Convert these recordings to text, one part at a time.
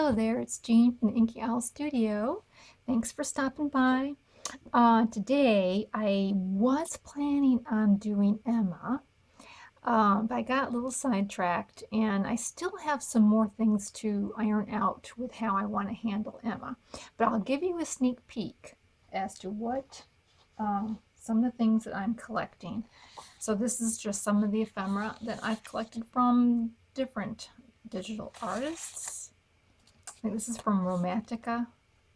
Hello there, it's Jean from the Inky Owl Studio. Thanks for stopping by. Today, I was planning on doing Emma, but I got a little sidetracked, and I still have some more things to iron out with how I want to handle Emma. But I'll give you a sneak peek as to what some of the things that I'm collecting. So this is just some of the ephemera that I've collected from different digital artists. I think this is from Romantica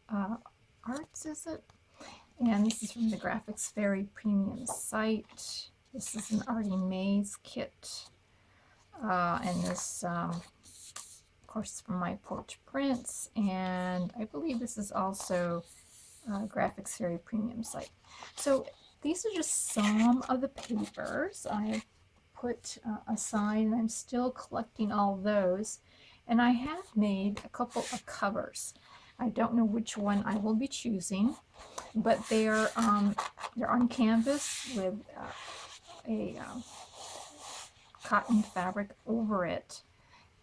Arts, is it? And this is from the Graphics Fairy Premium site. This is an Artie Mays kit. And this, of course, is from My Porch Prints. And I believe this is also Graphics Fairy Premium site. So these are just some of the papers I put aside, and I'm still collecting all those. And I have made a couple of covers. I don't know which one I will be choosing, but they're on canvas with a cotton fabric over it,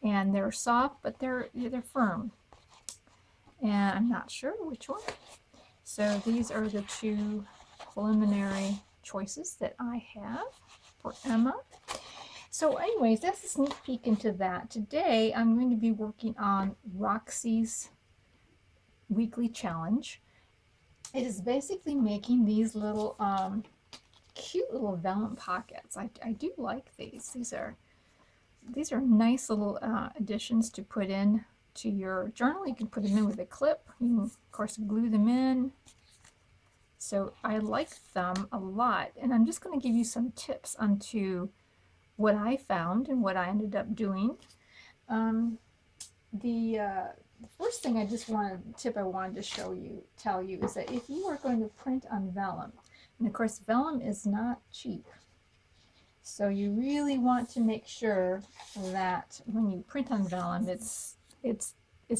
and they're soft, but they're firm. And I'm not sure which one. So these are the two preliminary choices that I have for Emma. So anyways, that's a sneak peek into that. Today, I'm going to be working on Roxy's weekly challenge. It is basically making these little cute little vellum pockets. I do like these. These are nice little additions to put in to your journal. You can put them in with a clip. You can, of course, glue them in. So I like them a lot, and I'm just going to give you some tips onto what I found and what I ended up doing. The first thing tip I wanted to tell you is that if you are going to print on vellum, and of course vellum is not cheap, so you really want to make sure that when you print on vellum, it's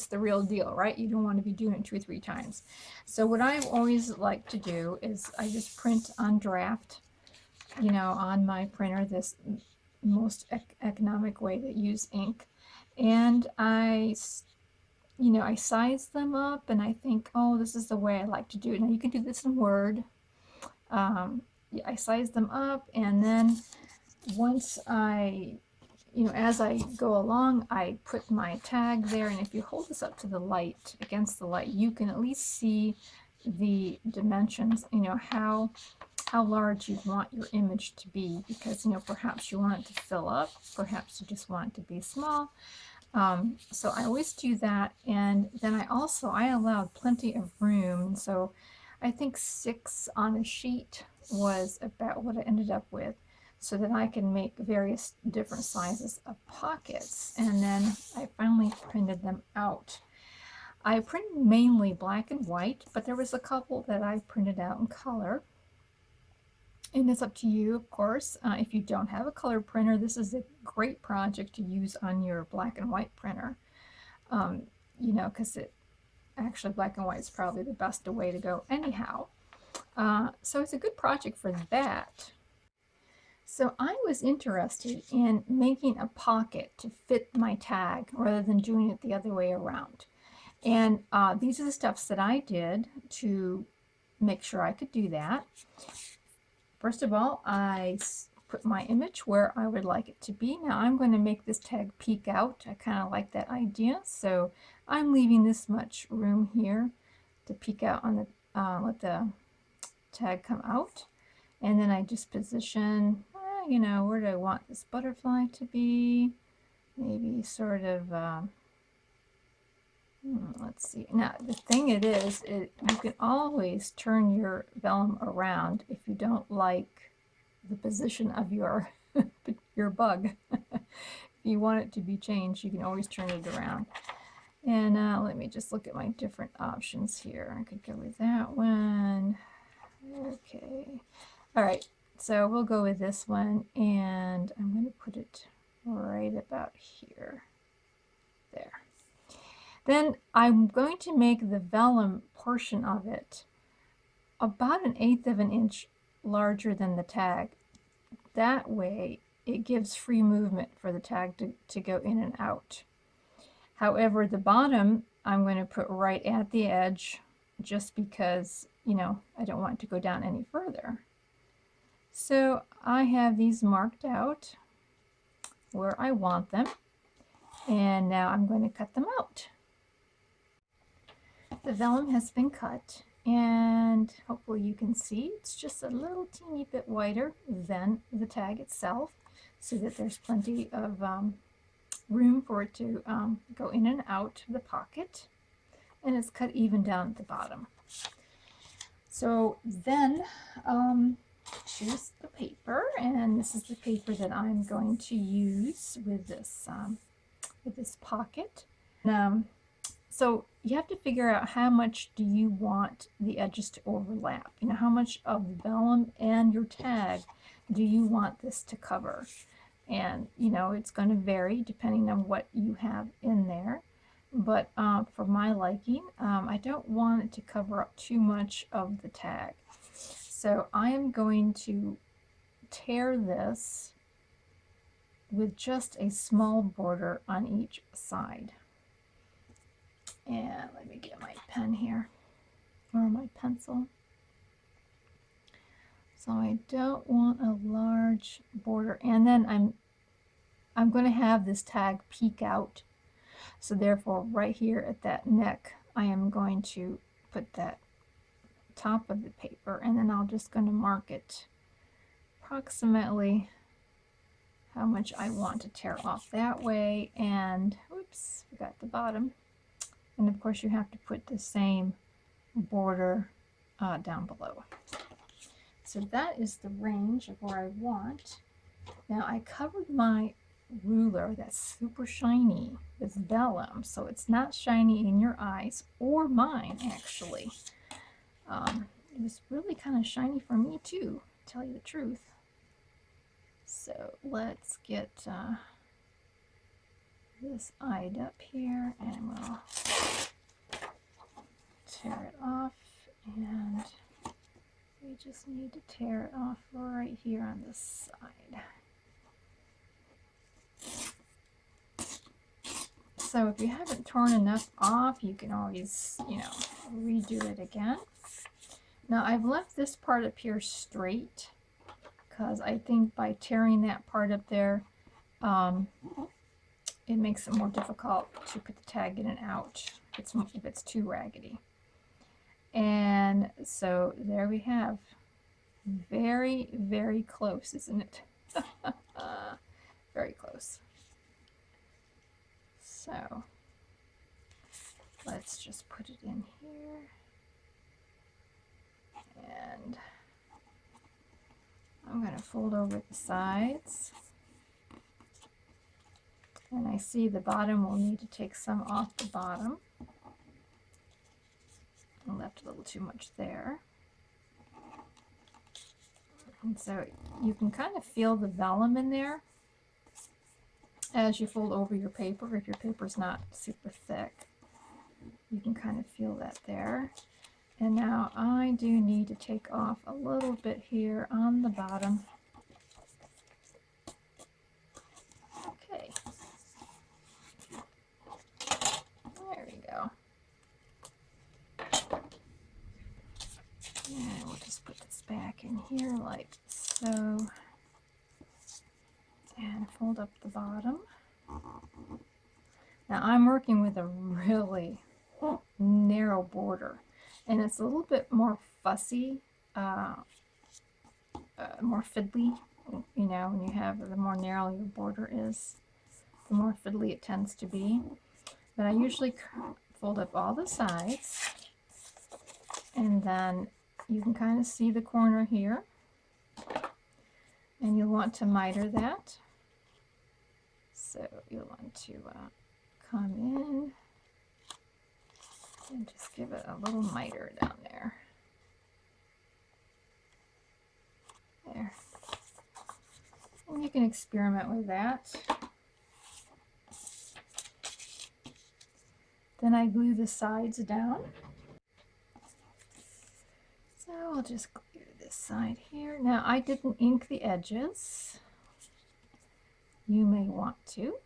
the real deal, right? You don't want to be doing it 2 or 3 times. So what I always like to do is I just print on draft, on my printer, this most economic way to use ink. And I size them up, and I think, oh, this is the way I like to do it. Now you can do this in Word. I size them up, and then once as I go along, I put my tag there, and if you hold this up to the light, against the light, you can at least see the dimensions, how large you want your image to be, because perhaps you want it to fill up, perhaps you just want it to be small. So I always do that, and then I allowed plenty of room, so I think 6 on a sheet was about what I ended up with, so that I can make various different sizes of pockets. And then I finally printed them out. I printed mainly black and white, but there was a couple that I printed out in color. And it's up to you, of course. If you don't have a color printer, this is a great project to use on your black and white printer. Because actually black and white is probably the best way to go anyhow. So it's a good project for that. So I was interested in making a pocket to fit my tag rather than doing it the other way around. And these are the steps that I did to make sure I could do that. First of all, I put my image where I would like it to be. Now I'm going to make this tag peek out. I kind of like that idea, so I'm leaving this much room here to peek out on the let the tag come out. And then I just position, where do I want this butterfly to be? Maybe sort of, let's see. Now, the thing you can always turn your vellum around if you don't like the position of your bug. If you want it to be changed, you can always turn it around. And let me just look at my different options here. I could go with that one. Okay. All right. So we'll go with this one, and I'm going to put it right about here. There. Then I'm going to make the vellum portion of it about 1/8 of an inch larger than the tag. That way it gives free movement for the tag to go in and out. However, the bottom I'm going to put right at the edge just because, you know, I don't want it to go down any further. So I have these marked out where I want them, and now I'm going to cut them out. The vellum has been cut, and hopefully you can see it's just a little teeny bit wider than the tag itself, so that there's plenty of room for it to go in and out of the pocket, and it's cut even down at the bottom. So then choose the paper, and this is the paper that I'm going to use with this pocket. So you have to figure out how much do you want the edges to overlap. You know, how much of the vellum and your tag do you want this to cover? And you know, it's going to vary depending on what you have in there. But for my liking, I don't want it to cover up too much of the tag. So I am going to tear this with just a small border on each side. And let me get my pen here, or my pencil. So I don't want a large border, and then I'm going to have this tag peek out. So therefore, right here at that neck, I am going to put that top of the paper, and then I'm just going to mark it approximately how much I want to tear off that way. And oops, forgot the bottom. And of course, you have to put the same border down below. So that is the range of where I want. Now I covered my ruler that's super shiny with vellum, so it's not shiny in your eyes or mine actually. It was really kind of shiny for me too, to tell you the truth. So let's get this eyed up here, and we'll tear it off, and we just need to tear it off right here on this side. So if you haven't torn enough off, you can always, you know, redo it again. Now I've left this part up here straight because I think by tearing that part up there, it makes it more difficult to put the tag in and out if it's too raggedy. And so there we have. Very, very close, isn't it? Very close. So let's just put it in here. And I'm going to fold over the sides. And I see the bottom will need to take some off the bottom. I left a little too much there. And so you can kind of feel the vellum in there as you fold over your paper. If your paper's not super thick, you can kind of feel that there. And now I do need to take off a little bit here on the bottom. Okay. There we go. And we'll just put this back in here like so. And fold up the bottom. Now I'm working with a really narrow border, and it's a little bit more fussy, more fiddly. You know, when you have the more narrow your border is, the more fiddly it tends to be. But I usually fold up all the sides, and then you can kind of see the corner here, and you'll want to miter that. So you'll want to come in and just give it a little miter down there. There. And you can experiment with that. Then I glue the sides down. So I'll just glue this side here. Now I didn't ink the edges. You may want to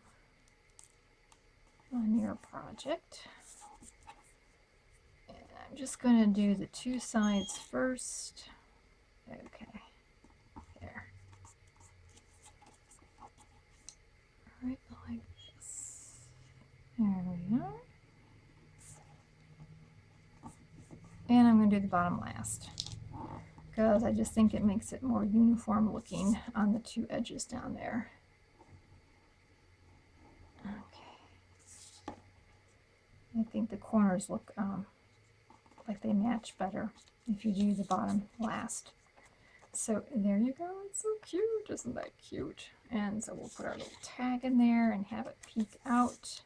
on your project. I'm just going to do the two sides first. Okay, there. Right like this. There we are. And I'm going to do the bottom last, because I just think it makes it more uniform looking on the two edges down there. Okay. I think the corners look like they match better if you do the bottom last. So there you go. It's so cute. Isn't that cute? And so we'll put our little tag in there and have it peek out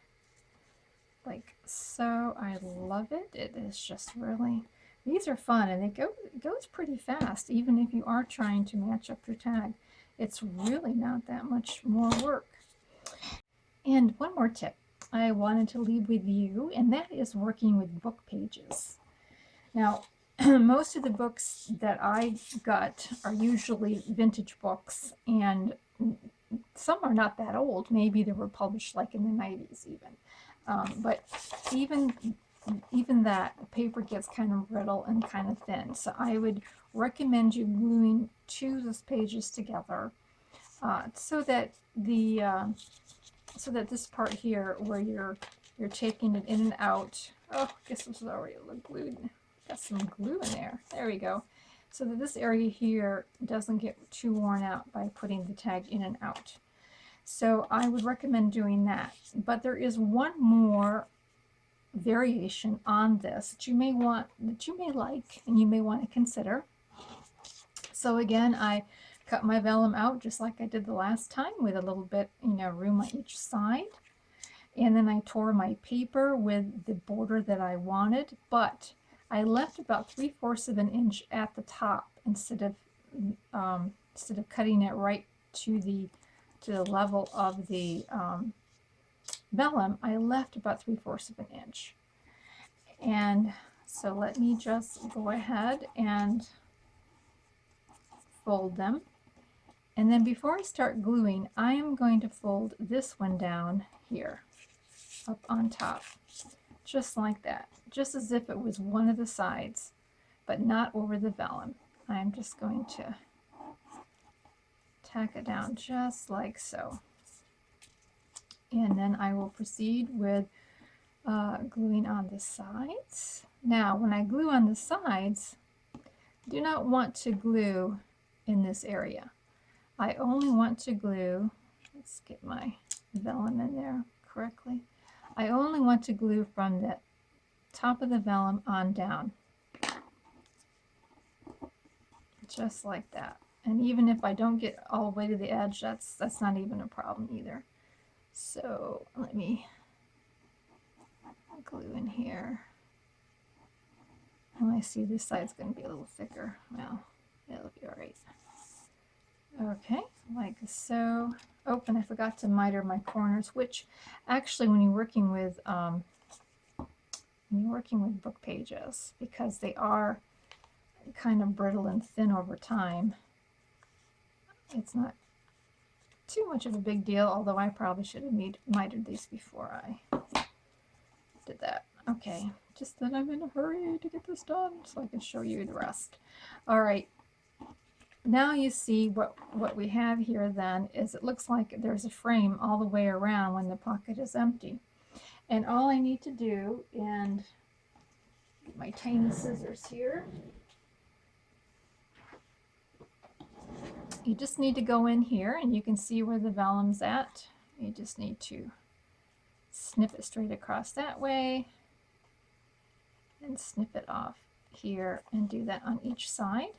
like so. I love it. It is just really, these are fun, and it goes pretty fast even if you are trying to match up your tag. It's really not that much more work. And one more tip I wanted to leave with you, and that is working with book pages. Now, most of the books that I got are usually vintage books, and some are not that old. Maybe they were published like in the 90s even. But even that, paper gets kind of brittle and kind of thin. So I would recommend you gluing two of those pages together so that this part here where you're taking it in and out. Oh, I guess this is already glued. Got some glue in there. There we go. So that this area here doesn't get too worn out by putting the tag in and out. So I would recommend doing that. But there is one more variation on this that you may like, and you may want to consider. So again, I cut my vellum out just like I did the last time, with a little bit, room on each side. And then I tore my paper with the border that I wanted, but I left about 3/4 of an inch at the top instead of cutting it right to the level of the vellum. I left about 3/4 of an inch. And so let me just go ahead and fold them. And then before I start gluing, I am going to fold this one down here, up on top, just like that, just as if it was one of the sides, but not over the vellum. I'm just going to tack it down just like so. And then I will proceed with gluing on the sides. Now, when I glue on the sides, do not want to glue in this area. I only want to glue, let's get my vellum in there correctly. I only want to glue from the top of the vellum on down. Just like that. And even if I don't get all the way to the edge, that's not even a problem either. So let me glue in here. Oh, I see this side's going to be a little thicker. Well, it'll be all right. Okay, like so. Oh, and I forgot to miter my corners, which actually when you're working with book pages, because they are kind of brittle and thin over time, it's not too much of a big deal, although I probably should have mitered these before I did that. Okay, just that I'm in a hurry to get this done so I can show you the rest. All right. Now you see what we have here then is it looks like there's a frame all the way around when the pocket is empty. And all I need to do, and get my tiny scissors here, you just need to go in here and you can see where the vellum's at. You just need to snip it straight across that way and snip it off here and do that on each side.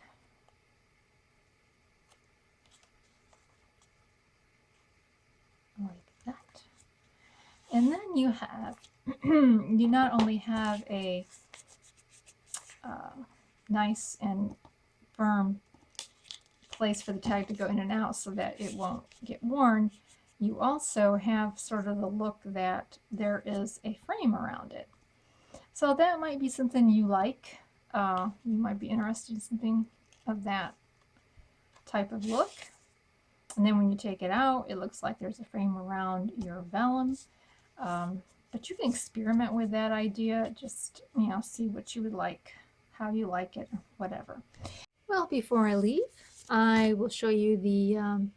Like that. And then you have, you not only have a nice and firm place for the tag to go in and out so that it won't get worn, you also have sort of the look that there is a frame around it. So that might be something you like. You might be interested in something of that type of look. And then when you take it out, it looks like there's a frame around your vellum. But you can experiment with that idea. Just, see what you would like, how you like it, whatever. Well, before I leave, I will show you the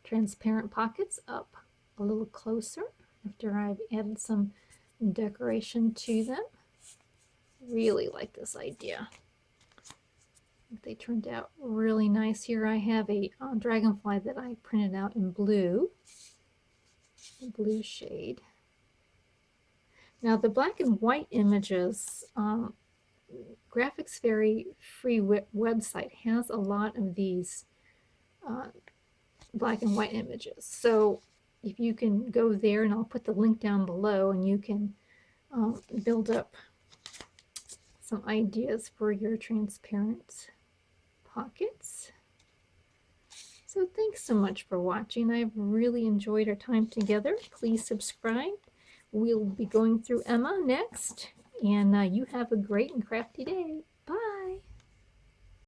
transparent pockets up a little closer after I've added some decoration to them. Really like this idea. They turned out really nice. Here I have a dragonfly that I printed out in blue, a blue shade. Now the black and white images, Graphics Fairy free website has a lot of these black and white images. So if you can go there, and I'll put the link down below, and you can build up some ideas for your transparent pockets. So thanks so much for watching. I've really enjoyed our time together. Please subscribe. We'll be going through Emma next, and you have a great and crafty day.